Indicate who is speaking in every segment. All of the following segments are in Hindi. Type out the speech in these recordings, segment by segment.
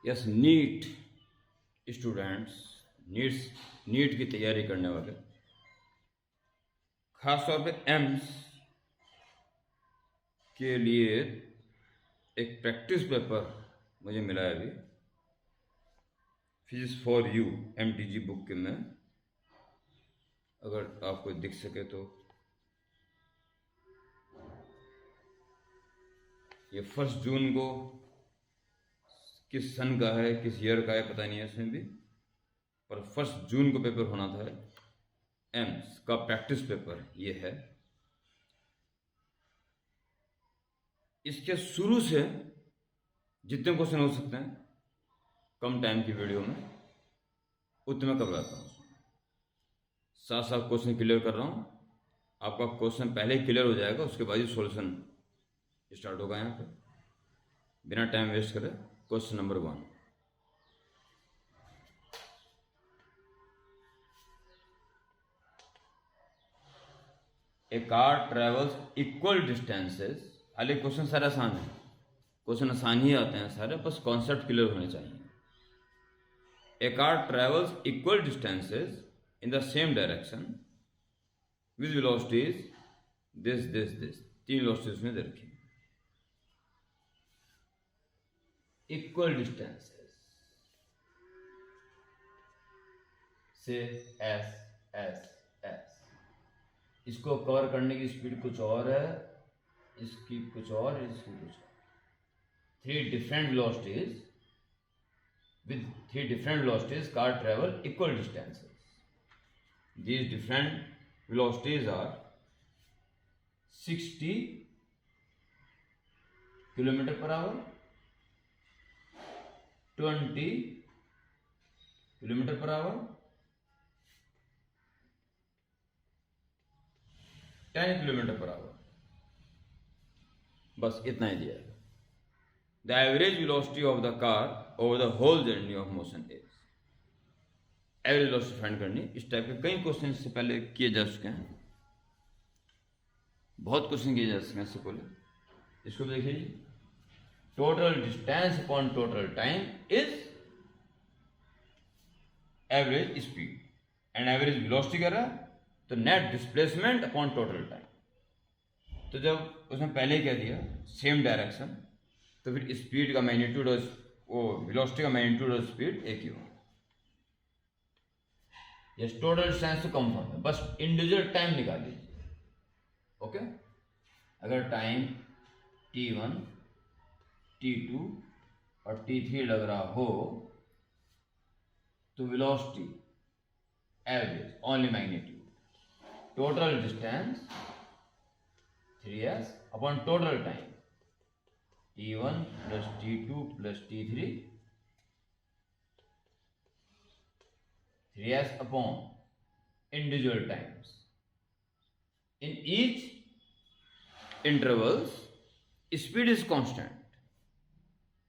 Speaker 1: यस, नीट स्टूडेंट्स, नीट की तैयारी करने वाले, खास तौर पे एम्स के लिए एक प्रैक्टिस पेपर मुझे मिला है अभी, physics for you MTG book के में, अगर आपको दिख सके तो। ये 1 जून को, किस सन का है, किस ईयर का है पता नहीं है इसमें भी, पर 1 जून को पेपर होना था। एम्स का प्रैक्टिस पेपर ये है। इसके शुरू से जितने क्वेश्चन हो सकते हैं कम टाइम की वीडियो में, उतने मैं करवाता हूँ। साथ साथ क्वेश्चन क्लियर कर रहा हूँ। आपका क्वेश्चन पहले ही क्लियर हो जाएगा, उसके बाद ही सॉल्यूशन स्टार्ट होगा यहाँ पे। बिना टाइम वेस्ट करे, क्वेश्चन नंबर 1। ए कार ट्रेवल्स इक्वल डिस्टेंसेस। हालांकि क्वेश्चन सारे आसान है, क्वेश्चन आसान ही आते हैं सारे, बस कॉन्सेप्ट क्लियर होने चाहिए। A car travels equal distances in the same direction with velocities this 3 velocities में दे रखी। इक्वल डिस्टेंसेस से एस एस एस, इसको कवर करने की स्पीड कुछ और है, इसकी कुछ और, इसकी कुछ और। 3 different velocities, with 3 different velocities car travel equal distances. These different velocities are 60 km per hour, 20 km per hour, 10 km per hour। बस इतना ही दिया है। The average velocity of the car over the whole journey of motion is। Average velocity find करनी। इस टाइप के कई क्वेश्चन इससे पहले किए जा चुके हैं, बहुत क्वेश्चन किए जा चुके हैं इससे पहले। इसको देखिए, total distance upon total time is average speed, and average velocity कर रहा है तो net displacement upon total time. तो जब उसने पहले क्या दिया, सेम डायरेक्शन, तो फिर स्पीड का मैग्नीट्यूड और वो वेलोसिटी का मैग्नीट्यूड और स्पीड एक ही हो। यस, टोटल डिस्टेंस तो कम फॉर्म है, बस इंडिविजुअल टाइम निकाल लीजिए। ओके, अगर टाइम t1, t2 और t3 लग रहा हो तो velocity average only magnitude, total distance 3s upon total time t1 plus t2 plus t3, 3s upon individual times. In each intervals, speed is constant.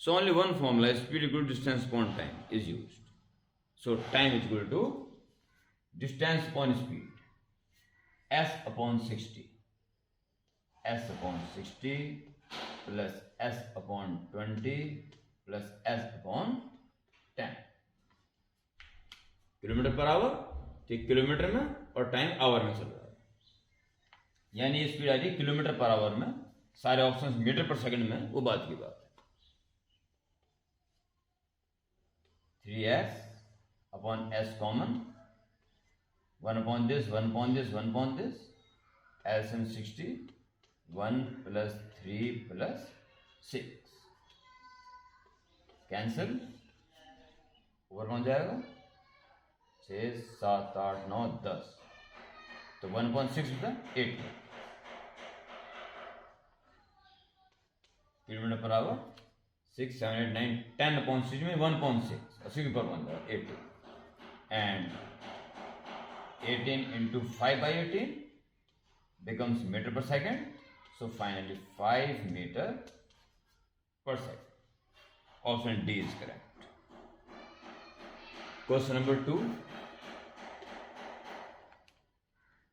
Speaker 1: So only one formula, speed equal to distance upon time, is used. So time is equal to distance upon speed, s upon 60, s upon 60 plus s upon 20 plus s upon 10। Kilometre per hour, ठीक, किलोमीटर में, और टाइम आवर में चल रहा है, यानी स्पीड आ रही है किलोमीटर पर आवर में। सारे ऑप्शंस मीटर पर सेकंड में, वो बात की बात है। 3s upon s common, 1 upon this, 1 upon this, 1 upon this, LCM 60, 1 plus 3 plus 6 cancel, over कौन जाएगा, 6 7 8 9 10, तो 1.6 होता है 8 किलोमीटर पर आवर। 6 7 8 9 10 अपॉन 6 में 1.6 और 6 पर 1 8, and 18 into 5 by 18 becomes meter per second. So finally 5 meter per second. Option D is correct. Question number 2.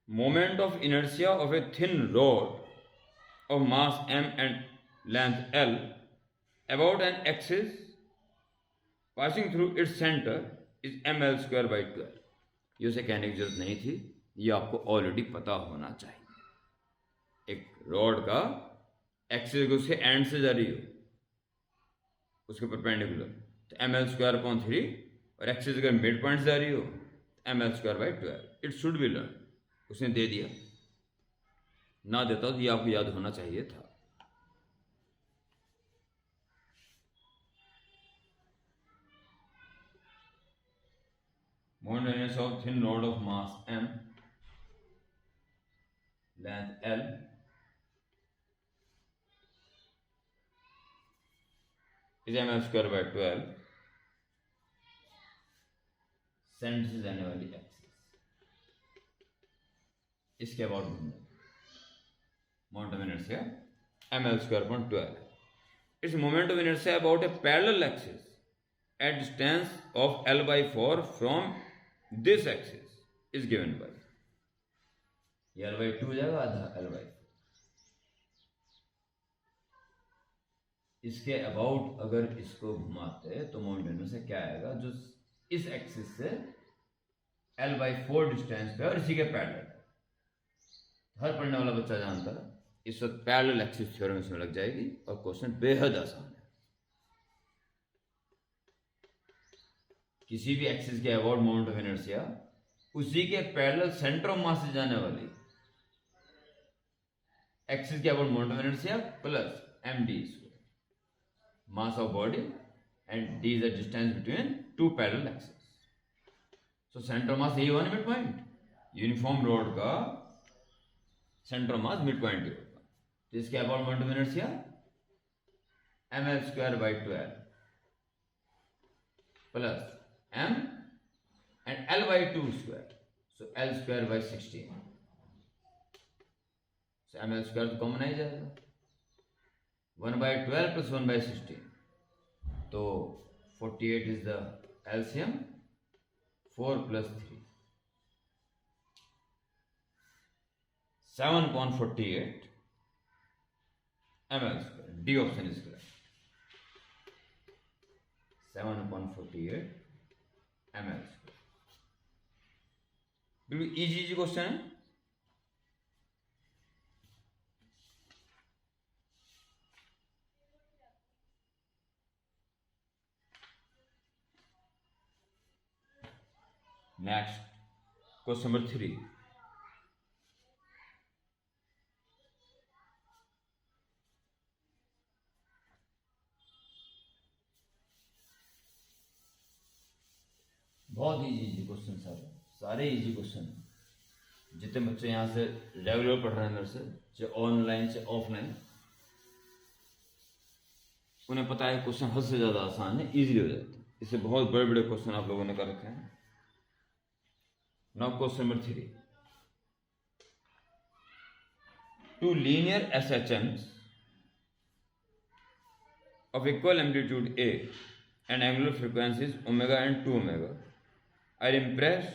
Speaker 1: Moment of inertia of a thin rod of mass m and length l about an axis passing through its centre is ml²/12। ये उसे कहने की जरूरत नहीं थी, ये आपको ऑलरेडी पता होना चाहिए। एक रॉड का एक्सिस उसके एंड से जा रही हो, उसके परपेंडिकुलर, तो ml²/3, और एक्सिस अगर मिड पॉइंट से जा रही हो तो ml²/12। It should be learn. उसने दे दिया, ना देता तो ये आपको याद होना चाहिए था। Moment radius of thin rod of mass m, length l, is ml²/12, centre से जाने वाली एक्सिस, इसके about moment of inertia ml²/12. Its moment of inertia about a parallel axis at distance of l/4 from this axis is given by, ये l/2 हो जाएगा, आधा l/4। इसके अबाउट अगर इसको घुमाते तो मोमेंट ऑफ इनर्शिया क्या आएगा, जो इस एक्सिस से l/4 डिस्टेंस पे और इसी के पैरेलल। हर पढ़ने वाला बच्चा जानता है इस वक्त पैरेलल एक्सिस थ्योरम इसमें लग जाएगी, और क्वेश्चन बेहद आसान है। किसी भी एक्सिस के अबाउट मोमेंट ऑफ इनर्शिया उसी के पैरेलल सेंटर ऑफ मास से जाने वाली एक्सिस के about moment of inertia plus md mass of body, and d is the distance between two parallel axes. So center mass यही हुआ ना मिड पॉइंट, यूनिफॉर्म रोड का सेंटर मास मिड पॉइंट ही होगा। तो इसके about moment of inertia ml²/12 plus m and l/2², so l²/16। so ml² तो कॉमन आ जाएगा, 1/12 plus 1/16, तो 48 is the LCM, 4 plus 3, 7/48 ml²। D option is correct, 7/48 ml²। बिल्कुल इजी क्वेश्चन है। Next question number 3। बहुत इजी क्वेश्चन, सारे इजी क्वेश्चन। जितने बच्चे यहाँ से रेगुलर पढ़ रहे हैं, अंदर से चाहे ऑनलाइन चाहे ऑफलाइन, उन्हें पता है क्वेश्चन हद से ज़्यादा आसान है, इजीली हो जाते हैं। इससे बहुत बड़े बड़े क्वेश्चन आप लोगों ने कर रखे हैं। Now question number 3। Two linear SHMs of equal amplitude A and angular frequencies omega and 2ω are impressed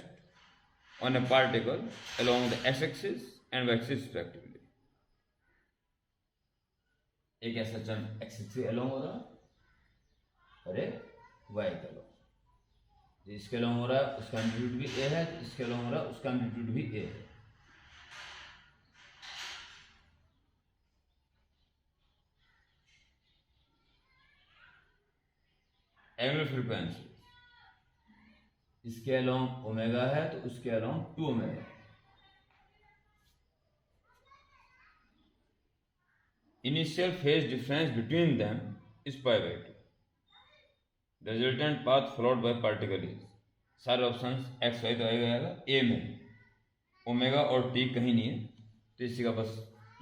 Speaker 1: on a particle along the x-axis and y-axis respectively. एक SHM x-axis से along हो रहा और एक y के along। इसके along हो रहा है उसका एम्पलीट्यूड भी A है, इसके along हो रहा है उसका एम्पलीट्यूड भी A है। एंगुलर फ्रीक्वेंसी इसके अलोंग ओमेगा है तो उसके along 2ω। Initial phase difference between them is π/2। The resultant path followed by particle is, सारे ऑप्शंस एक्स वाई तो आएगा, ए में ओमेगा और टी कहीं नहीं है, तो इसी का बस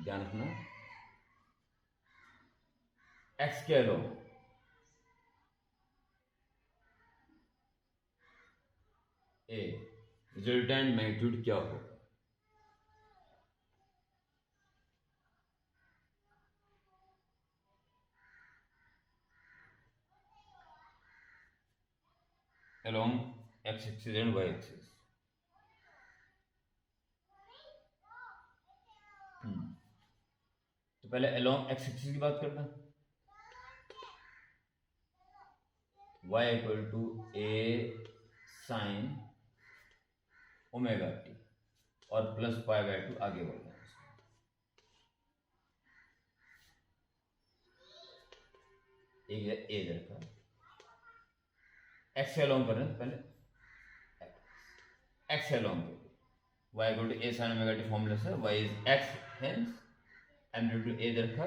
Speaker 1: ध्यान रखना। एक्स के अलोंग ए, रिजल्टेंट मैग्नीट्यूड क्या होगा? along x axis and y axis। तो पहले along x axis की बात करना, y equal to a sine omega t और प्लस पाई बाय 2 आगे बढ़ जाए। एक है a इधर का, x से अलोंग कर रहे हैं पहले, x से अलोंग कर y equal to a sine omega t formula से y is x hence amplitude a इधर का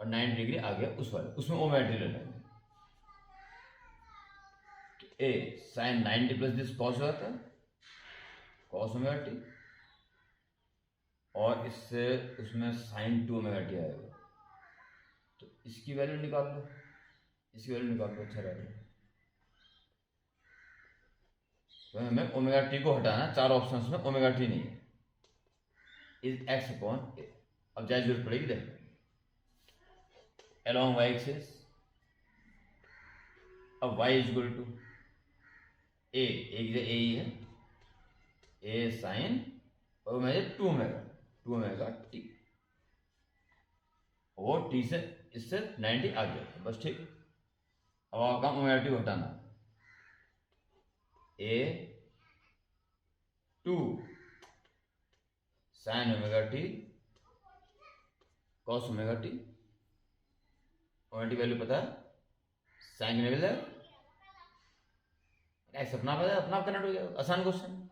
Speaker 1: और 90 डिग्री आ गया उस वाले, उसमें ओमेगा टी ले लेंगे। a sine 90 plus this cos होता है कॉस ओमेगा टी और इससे उसमें साइन 2 ओमेगा टी आएगा। तो इसकी वैल्यू निकाल लो, इसकी वैल्यू निकाल लो, अच्छा रहेगा। तो हमें ओमेगा टी को हटाना, चार ऑप्शंस में ओमेगा टी नहीं है, इज एक्स अपॉन ए। अब जाए जरूरत पड़ेगी, देखो along y axis, अब y is equal to a, एक जगह a ही है, a साइन और मैं 2 ओमेगा टी, और t से इससे 90 आ गया बस, ठीक। अब आपका ओमेगा टी को हटाना, a 2 sign omega T cos omega T, omega T value पता है, साइन की वैल्यू ऐसे अपना पता है, अपना कनेक्ट हो जाएगा, आसान question.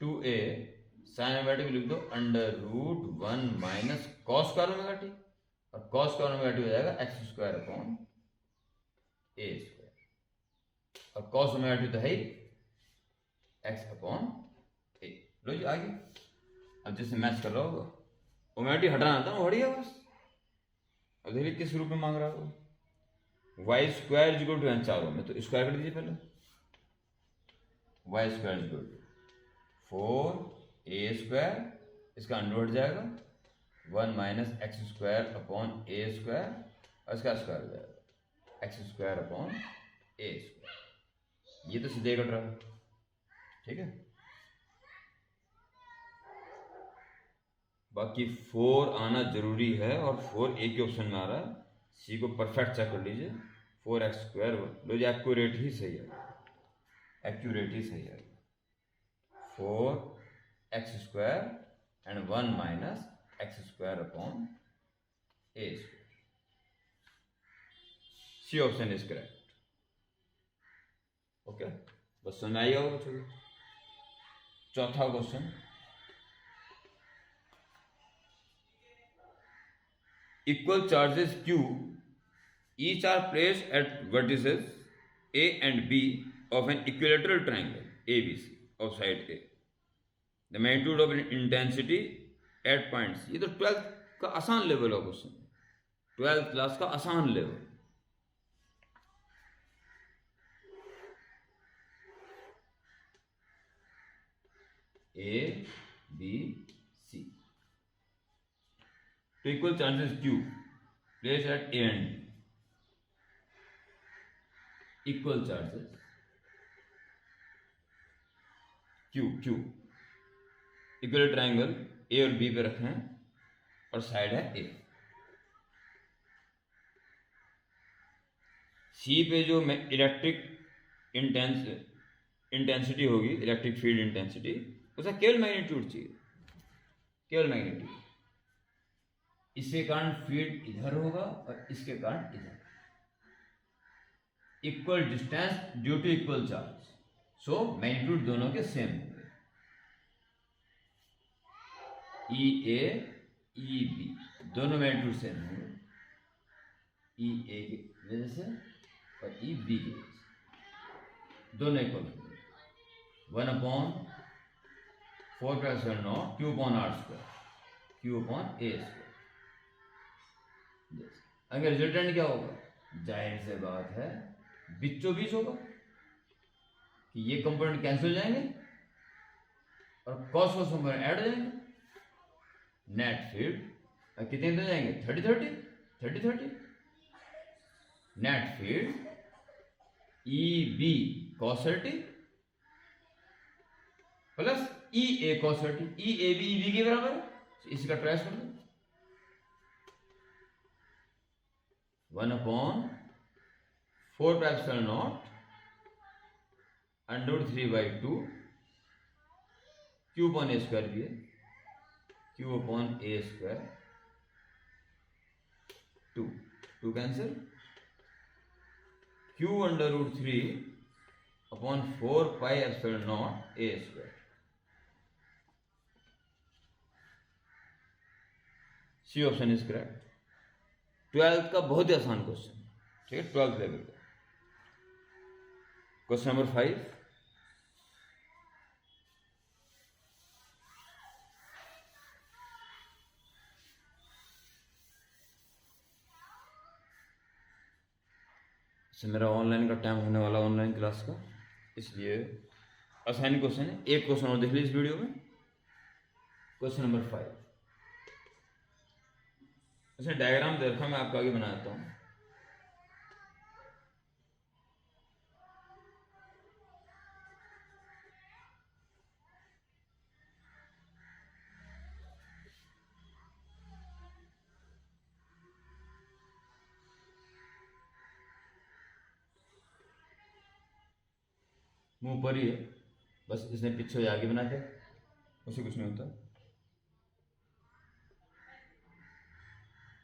Speaker 1: 2a sign omega T को लिख दो under root 1 minus cos square omega t, और कॉस स्क्वायर ओमेगा टी हो जाएगा एक्स स्क्वायर अपॉन ए स्क्वायर, और कॉस ओमेगा टी तो है ही एक्स अपॉन ए। लो जी आगे, अब जैसे मैच कर रहा होगा, ओमेगा टी हटाना था, हट गया बस। अब देखिए किस रूप में मांग रहा हो, y square is equal to चारों में, तो स्क्वायर कर दीजिए पहले, y square is equal to 4a square, इसका अंडर हट जाएगा 1 माइनस एक्स स्क्वायर अपॉन ए स्क्वायर, और इसका स्क्वायर हो जाएगा एक्स स्क्वायर अपॉन ए स्क्वायर। ये तो सीधे कट रहा है, ठीक है। बाकी 4 आना जरूरी है, और 4 एक ही ऑप्शन में आ रहा है, सी को परफेक्ट चेक कर लीजिए, 4x स्क्वायर, लो जी एक्यूरेट ही सही है, एक्यूरेट ही सही है, 4x square and 1 minus x square upon A square, C option is correct. Okay, बस समझ आई होगा बच्चों। चौथा question, equal charges Q, each are placed at vertices A and B of an equilateral triangle ABC of side A. The magnitude of intensity at points, ये तो 12th का आसान लेवल का क्वेश्चन, 12th क्लास का आसान level. A B C, to equal charges Q placed at A and B, equal charges Q equal triangle A और B पे रखे हैं और साइड है A। C पे जो इलेक्ट्रिक इंटेंसिटी होगी, इलेक्ट्रिक फील्ड इंटेंसिटी, उसका केवल मैग्नीट्यूड चाहिए, केवल मैग्नीट्यूड। इसके कारण फील्ड इधर होगा और इसके कारण इधर, equal distance due to equal charge, so magnitude दोनों के सेम होंगे, ई ए ई बी दोनों मैग्नीट्यूड सेम होंगे, ई ए की वजह से और ई बी की वजह से दोनों इक्वल होंगे। 1 upon 4 Q upon R square, Q upon ए स्क्वायर। अगर रिजल्टेंट क्या होगा, जाहिर से बात है बीचों बीच होगा कि ये कंपोनेंट कैंसिल हो जाएंगे और कॉस कंपोनेंट ऐड हो जाएंगे, नेट फील्ड कितने हो जाएंगे, 30-30 net field E B cos 30 plus E A cos 30, E A B के बराबर है, इसका ट्रेस कर दो 1 upon 4 pi epsilon naught under 3/2 Q upon ए स्क्वायर भी है, Q upon A square 2 cancel, Q under root 3 upon 4 pi epsilon naught A square. C option is correct. 12th का बहुत ही आसान क्वेश्चन, ठीक है, 12th लेवल का। क्वेश्चन नंबर 5, मेरा ऑनलाइन का टाइम होने वाला, ऑनलाइन क्लास का, इसलिए आसानी क्वेश्चन है। एक क्वेश्चन और देख लीजिए इस वीडियो में। क्वेश्चन नंबर 5, इसमें डायग्राम दे रखा, मैं आपको आगे बना देता हूँ। मुंह पर ही है, बस इसने पीछे आगे बना दिया, उससे कुछ नहीं होता।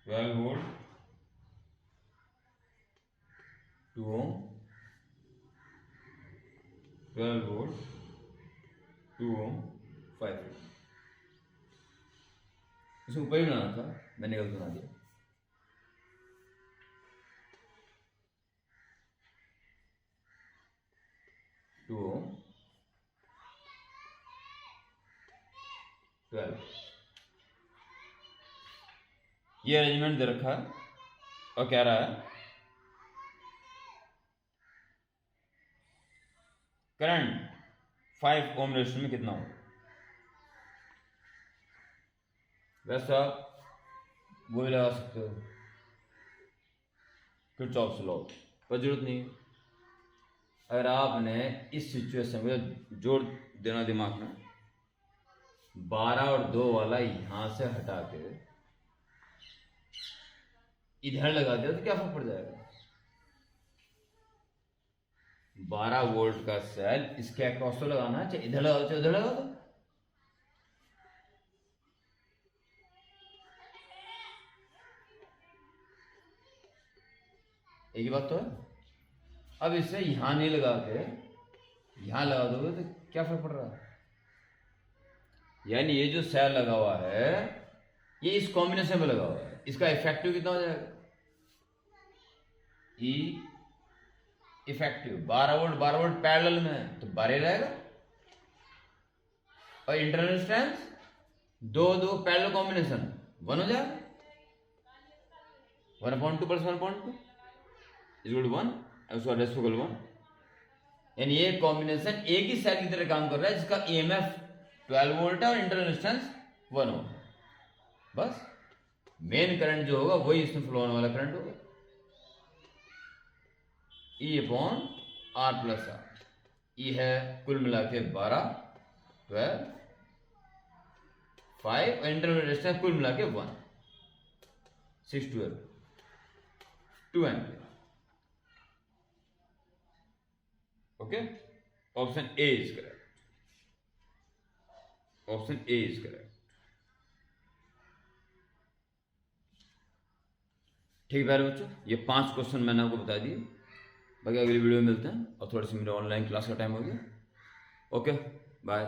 Speaker 1: 12 वोल्ट 2 ओम, 12 वोल्ट 2 ओम 5 ओम। इसे ऊपर ही बनाना था, मैंने गलत बना दिया। टू ओम 12, ये अरेंजमेंट दे रखा है और कह रहा है करंट 5 ओम रेजिस्टर में कितना होगा। वैसे आप वो भी लगा सकते हो किरचॉफ्स लॉ, पर जरूरत नहीं है। अगर आपने इस सिचुएशन को जोड़ देना दिमाग में, 12 और 2 वाला यहां से हटा के इधर लगा दिया तो क्या फर्क पड़ जाएगा। 12 वोल्ट का सेल इसके अक्रॉस तो लगाना है, चाहे इधर लगाओ चाहे उधर लगा दो। एक ही बात तो है। अब इसे यहां नहीं लगा के यहां लगा दोगे तो क्या फर्क पड़ रहा है। यानी ये जो सेल लगा हुआ है ये इस कॉम्बिनेशन में लगा हुआ है, इसका इफेक्टिव कितना हो जाएगा, ई इफेक्टिव 12 वोल्ट पैरेलल में है तो 12 रहेगा, और इंटरनल रेजिस्टेंस 2 पैरेलल कॉम्बिनेशन 1 हो जाएगा। 1/2 + 1/2 इक्वल टू 1, उसका रेसिप्रोकल 1। यानी ये कॉम्बिनेशन एक ही सेल की तरह काम कर रहा है जिसका ईएमएफ 12 वोल्ट है और इंटरनल रेजिस्टेंस 1 ओम। बस मेन करंट जो होगा वही इसमें फ्लो होने वाला करंट होगा, E/R+R। ई है कुल मिला के 12, 12, 5 और इंटरनल रेजिस्टेंस कुल मिला के 1, 6, 12, 2 ampere. Okay, option A is correct, option A is correct. ठीक है बच्चों, ये 5 क्वेश्चन मैंने आपको बता दिए। बाकी अगली वीडियो में मिलते हैं, और थोड़ी सी मेरे ऑनलाइन क्लास का टाइम हो गया। Okay, bye.